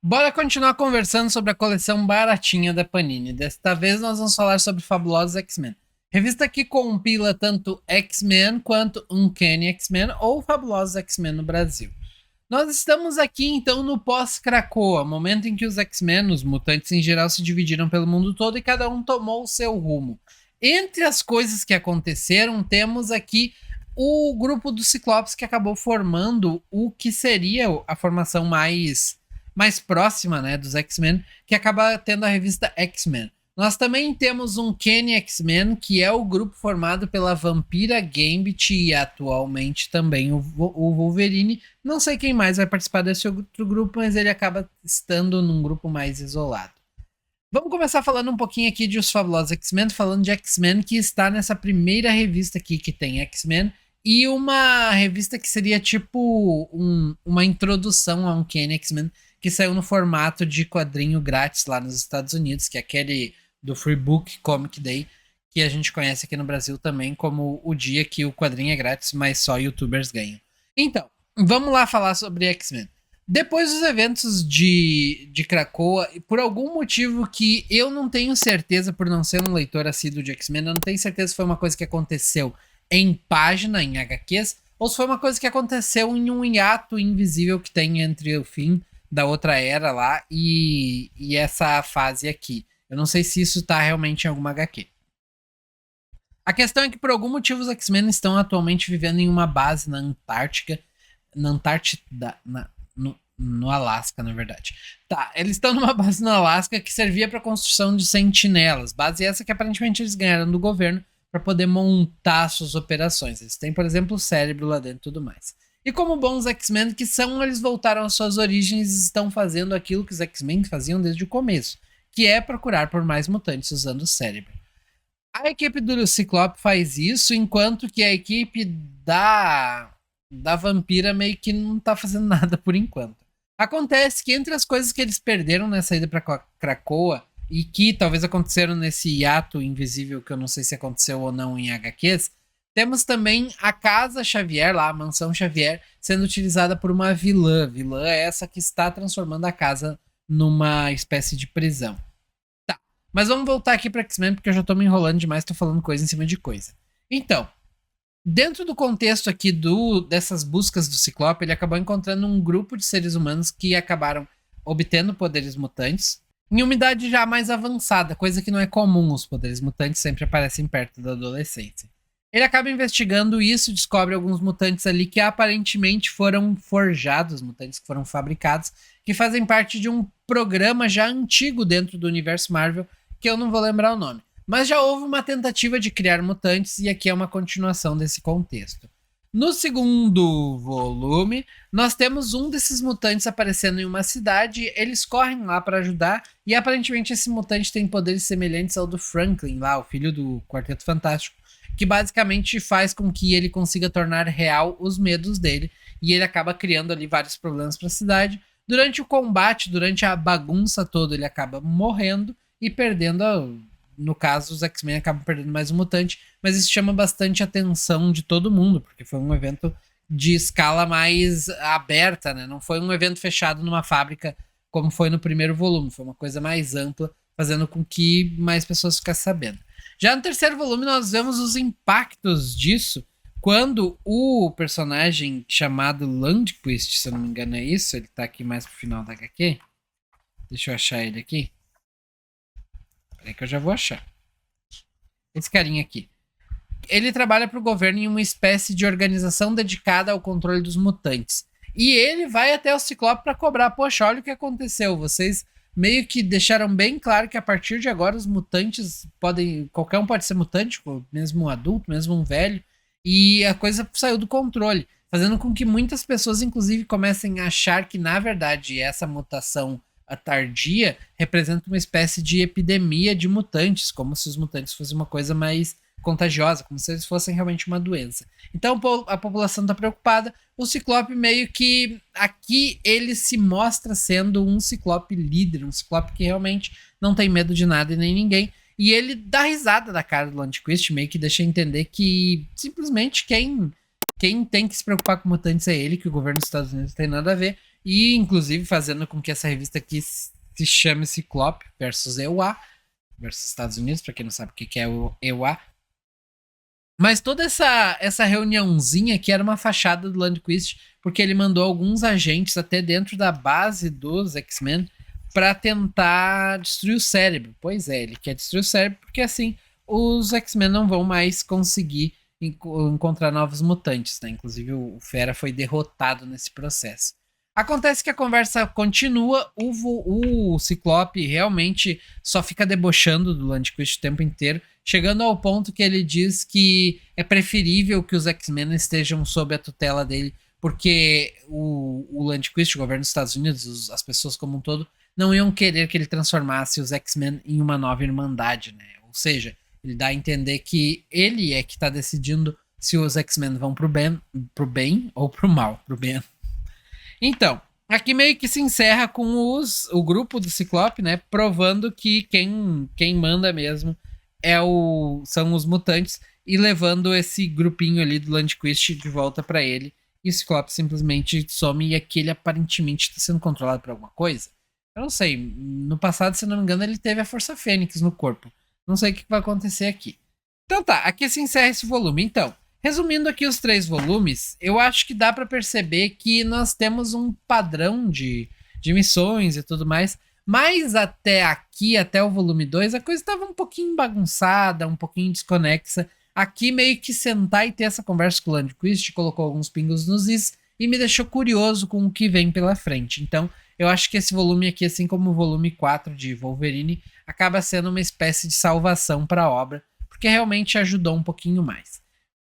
Bora continuar conversando sobre a coleção baratinha da Panini. Desta vez nós vamos falar sobre Fabulosos X-Men. Revista que compila tanto X-Men quanto Uncanny X-Men ou Fabulosos X-Men no Brasil. Nós estamos aqui então no pós-Krakoa, momento em que os X-Men, os mutantes em geral, se dividiram pelo mundo todo e cada um tomou o seu rumo. Entre as coisas que aconteceram, temos aqui o grupo do Ciclopes que acabou formando o que seria a formação mais próxima, né, dos X-Men, que acaba tendo a revista X-Men. Nós também temos um Kenny X-Men, que é o grupo formado pela Vampira, Gambit e atualmente também o Wolverine. Não sei quem mais vai participar desse outro grupo, mas ele acaba estando num grupo mais isolado. Vamos começar falando um pouquinho aqui de Os Fabulosos X-Men, falando de X-Men, que está nessa primeira revista aqui que tem X-Men, e uma revista que seria tipo uma introdução a um Kenny X-Men, que saiu no formato de quadrinho grátis lá nos Estados Unidos, que é aquele do Free Book Comic Day, que a gente conhece aqui no Brasil também como o dia que o quadrinho é grátis, mas só youtubers ganham. Então, vamos lá falar sobre X-Men. Depois dos eventos de Krakoa, por algum motivo que eu não tenho certeza, por não ser um leitor assíduo de X-Men, eu não tenho certeza se foi uma coisa que aconteceu em página, em HQs, ou se foi uma coisa que aconteceu em um hiato invisível que tem entre o fim da outra era lá e essa fase aqui. Eu não sei se isso tá realmente em alguma HQ. A questão é que por algum motivo os X-Men estão atualmente vivendo em uma base na Antártica, na Antártida, no Alasca, na verdade. Tá, eles estão numa base no Alasca que servia para construção de sentinelas, base essa que aparentemente eles ganharam do governo para poder montar suas operações. Eles têm, por exemplo, o cérebro lá dentro e tudo mais. E como bons X-Men que são, eles voltaram às suas origens e estão fazendo aquilo que os X-Men faziam desde o começo, que é procurar por mais mutantes usando o cérebro. A equipe do Ciclope faz isso, enquanto que a equipe da Vampira meio que não tá fazendo nada por enquanto. Acontece que entre as coisas que eles perderam nessa ida pra Krakoa e que talvez aconteceram nesse hiato invisível, que eu não sei se aconteceu ou não em HQs, temos também a Casa Xavier, lá, a Mansão Xavier, sendo utilizada por uma vilã. Vilã é essa que está transformando a casa numa espécie de prisão. Tá, mas vamos voltar aqui para X-Men, porque eu já tô me enrolando demais, tô falando coisa em cima de coisa. Então, dentro do contexto aqui dessas buscas do Ciclope, ele acabou encontrando um grupo de seres humanos que acabaram obtendo poderes mutantes em uma idade já mais avançada, coisa que não é comum, os poderes mutantes sempre aparecem perto da adolescência. Ele acaba investigando isso, descobre alguns mutantes ali que aparentemente foram forjados, mutantes que foram fabricados, que fazem parte de um programa já antigo dentro do universo Marvel, que eu não vou lembrar o nome. Mas já houve uma tentativa de criar mutantes e aqui é uma continuação desse contexto. No segundo volume, nós temos um desses mutantes aparecendo em uma cidade, eles correm lá para ajudar e aparentemente esse mutante tem poderes semelhantes ao do Franklin, lá, o filho do Quarteto Fantástico, que basicamente faz com que ele consiga tornar real os medos dele e ele acaba criando ali vários problemas para a cidade. Durante o combate, durante a bagunça toda, ele acaba morrendo e perdendo no caso, os X-Men acabam perdendo mais um mutante, mas isso chama bastante atenção de todo mundo, porque foi um evento de escala mais aberta, né? Não foi um evento fechado numa fábrica como foi no primeiro volume, foi uma coisa mais ampla, fazendo com que mais pessoas ficassem sabendo. Já no terceiro volume, nós vemos os impactos disso quando o personagem chamado Lundquist, se eu não me engano é isso, ele tá aqui mais pro final da HQ. Deixa eu achar ele aqui. Peraí que eu já vou achar. Esse carinha aqui. Ele trabalha para o governo em uma espécie de organização dedicada ao controle dos mutantes. E ele vai até o Ciclope para cobrar. Poxa, olha o que aconteceu. Vocês meio que deixaram bem claro que a partir de agora os mutantes podem... Qualquer um pode ser mutante, mesmo um adulto, mesmo um velho. E a coisa saiu do controle. Fazendo com que muitas pessoas, inclusive, comecem a achar que, na verdade, essa mutação tardia representa uma espécie de epidemia de mutantes, como se os mutantes fossem uma coisa mais contagiosa, como se eles fossem realmente uma doença. Então a população está preocupada. O Ciclope meio que aqui ele se mostra sendo um Ciclope líder, um Ciclope que realmente não tem medo de nada e nem ninguém. E ele dá risada da cara do Lundquist, meio que deixa entender que simplesmente quem tem que se preocupar com mutantes é ele, que o governo dos Estados Unidos não tem nada a ver. e inclusive fazendo com que essa revista aqui se chame Ciclope versus EUA, versus Estados Unidos, para quem não sabe o que é o EUA. Mas toda essa reuniãozinha aqui era uma fachada do Lundqvist, porque ele mandou alguns agentes até dentro da base dos X-Men para tentar destruir o cérebro. Pois é, ele quer destruir o cérebro porque assim os X-Men não vão mais conseguir encontrar novos mutantes, né? Inclusive o Fera foi derrotado nesse processo. Acontece que a conversa continua, o Ciclope realmente só fica debochando do Lundqvist o tempo inteiro, chegando ao ponto que ele diz que é preferível que os X-Men estejam sob a tutela dele, porque o Lundqvist, o governo dos Estados Unidos, as pessoas como um todo, não iam querer que ele transformasse os X-Men em uma nova irmandade, né? Ou seja, ele dá a entender que ele é que está decidindo se os X-Men vão pro bem ou pro mal, pro bem. Então, aqui meio que se encerra com o grupo do Ciclope, né? Provando que quem manda mesmo são os mutantes e levando esse grupinho ali do Lundqvist de volta para ele. E o Ciclope simplesmente some e aquele aparentemente está sendo controlado por alguma coisa. Eu não sei. No passado, se não me engano, ele teve a Força Fênix no corpo. Não sei o que vai acontecer aqui. Então tá, aqui se encerra esse volume. Então, resumindo aqui os 3 volumes, eu acho que dá para perceber que nós temos um padrão de missões e tudo mais, mas até aqui, até o volume 2, a coisa estava um pouquinho bagunçada, um pouquinho desconexa. Aqui meio que sentar e ter essa conversa com o Lundqvist colocou alguns pingos nos is e me deixou curioso com o que vem pela frente. Então, eu acho que esse volume aqui, assim como o volume 4 de Wolverine, acaba sendo uma espécie de salvação para a obra, porque realmente ajudou um pouquinho mais.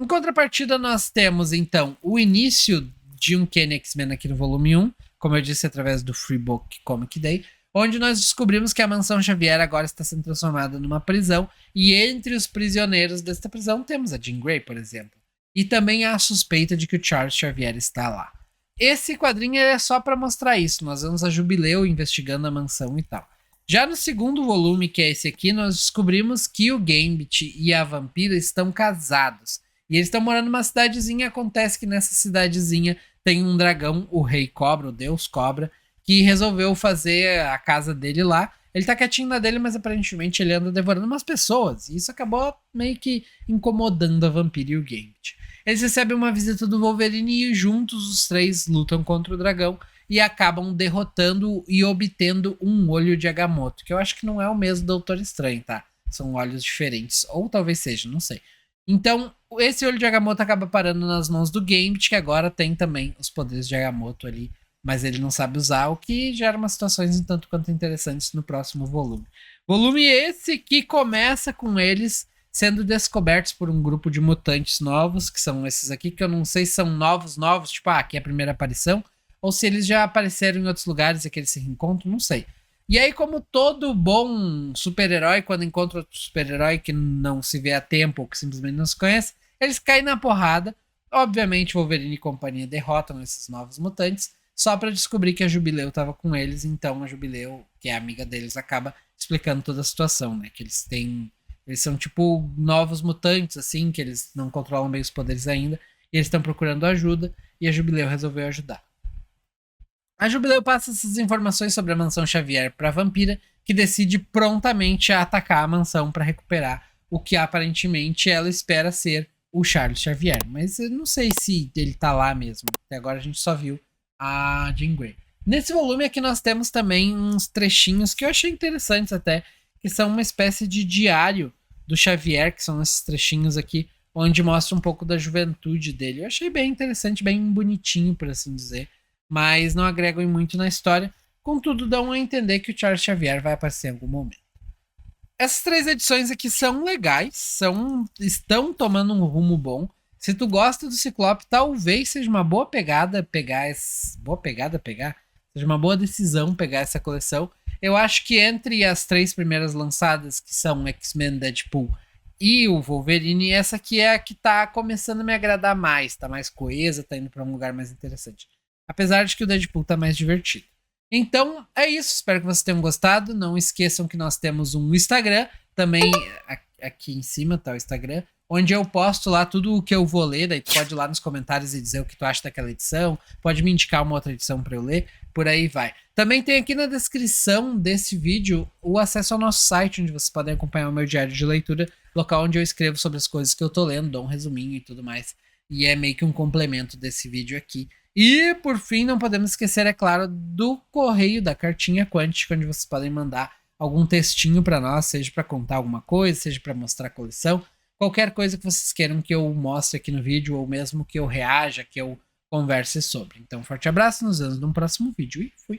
Em contrapartida, nós temos, então, o início de Uncanny X-Men aqui no volume 1, como eu disse, através do Free Book Comic Day, onde nós descobrimos que a Mansão Xavier agora está sendo transformada numa prisão, e entre os prisioneiros desta prisão temos a Jean Grey, por exemplo. E também há a suspeita de que o Charles Xavier está lá. Esse quadrinho é só para mostrar isso, nós vemos a Jubileu investigando a mansão e tal. Já no segundo volume, que é esse aqui, nós descobrimos que o Gambit e a Vampira estão casados. E eles estão morando numa cidadezinha. Acontece que nessa cidadezinha tem um dragão, o Rei Cobra, o Deus Cobra, que resolveu fazer a casa dele lá. Ele tá quietinho na dele, mas aparentemente ele anda devorando umas pessoas. E isso acabou meio que incomodando a Vampira e o Gambit. Eles recebem uma visita do Wolverine e juntos os 3 lutam contra o dragão e acabam derrotando e obtendo um olho de Agamotto, que eu acho que não é o mesmo do Doutor Estranho, tá? São olhos diferentes, ou talvez seja, não sei. Então, esse olho de Agamotto acaba parando nas mãos do Gambit, que agora tem também os poderes de Agamotto ali, mas ele não sabe usar, o que gera umas situações um tanto quanto interessantes no próximo volume. Volume esse que começa com eles sendo descobertos por um grupo de mutantes novos, que são esses aqui, que eu não sei se são novos, tipo, aqui é a primeira aparição, ou se eles já apareceram em outros lugares e que eles se reencontram, não sei. E aí, como todo bom super-herói, quando encontra outro super-herói que não se vê há tempo ou que simplesmente não se conhece, eles caem na porrada. Obviamente, Wolverine e companhia derrotam esses novos mutantes, só para descobrir que a Jubileu estava com eles. Então, a Jubileu, que é amiga deles, acaba explicando toda a situação, né? Que eles são tipo novos mutantes, assim, que eles não controlam bem os poderes ainda, e eles estão procurando ajuda, e a Jubileu resolveu ajudar. A Jubileu passa essas informações sobre a Mansão Xavier para a Vampira, que decide prontamente atacar a mansão para recuperar o que aparentemente ela espera ser o Charles Xavier. Mas eu não sei se ele tá lá mesmo. Até agora a gente só viu a Jean Grey. Nesse volume aqui nós temos também uns trechinhos que eu achei interessantes até, que são uma espécie de diário do Xavier, que são esses trechinhos aqui, onde mostra um pouco da juventude dele. Eu achei bem interessante, bem bonitinho, por assim dizer, mas não agregam muito na história, contudo dão a entender que o Charles Xavier vai aparecer em algum momento. Essas 3 edições aqui são legais, estão tomando um rumo bom. Se tu gosta do Ciclope, talvez seja uma boa pegada seja uma boa decisão pegar essa coleção. Eu acho que entre as 3 primeiras lançadas, que são X-Men, Deadpool e o Wolverine, essa aqui é a que tá começando a me agradar mais, tá mais coesa, tá indo para um lugar mais interessante. Apesar de que o Deadpool tá mais divertido. Então, é isso. Espero que vocês tenham gostado. Não esqueçam que nós temos um Instagram. Também aqui em cima tá o Instagram. onde eu posto lá tudo o que eu vou ler, daí tu pode ir lá nos comentários e dizer o que tu acha daquela edição, pode me indicar uma outra edição para eu ler, por aí vai. Também tem aqui na descrição desse vídeo o acesso ao nosso site, onde vocês podem acompanhar o meu diário de leitura, local onde eu escrevo sobre as coisas que eu tô lendo, dou um resuminho e tudo mais. E é meio que um complemento desse vídeo aqui. E, por fim, não podemos esquecer, é claro, do correio da cartinha quântica, onde vocês podem mandar algum textinho para nós, seja para contar alguma coisa, seja para mostrar a coleção, qualquer coisa que vocês queiram que eu mostre aqui no vídeo, ou mesmo que eu reaja, que eu converse sobre. Então, forte abraço, nos vemos no próximo vídeo e fui!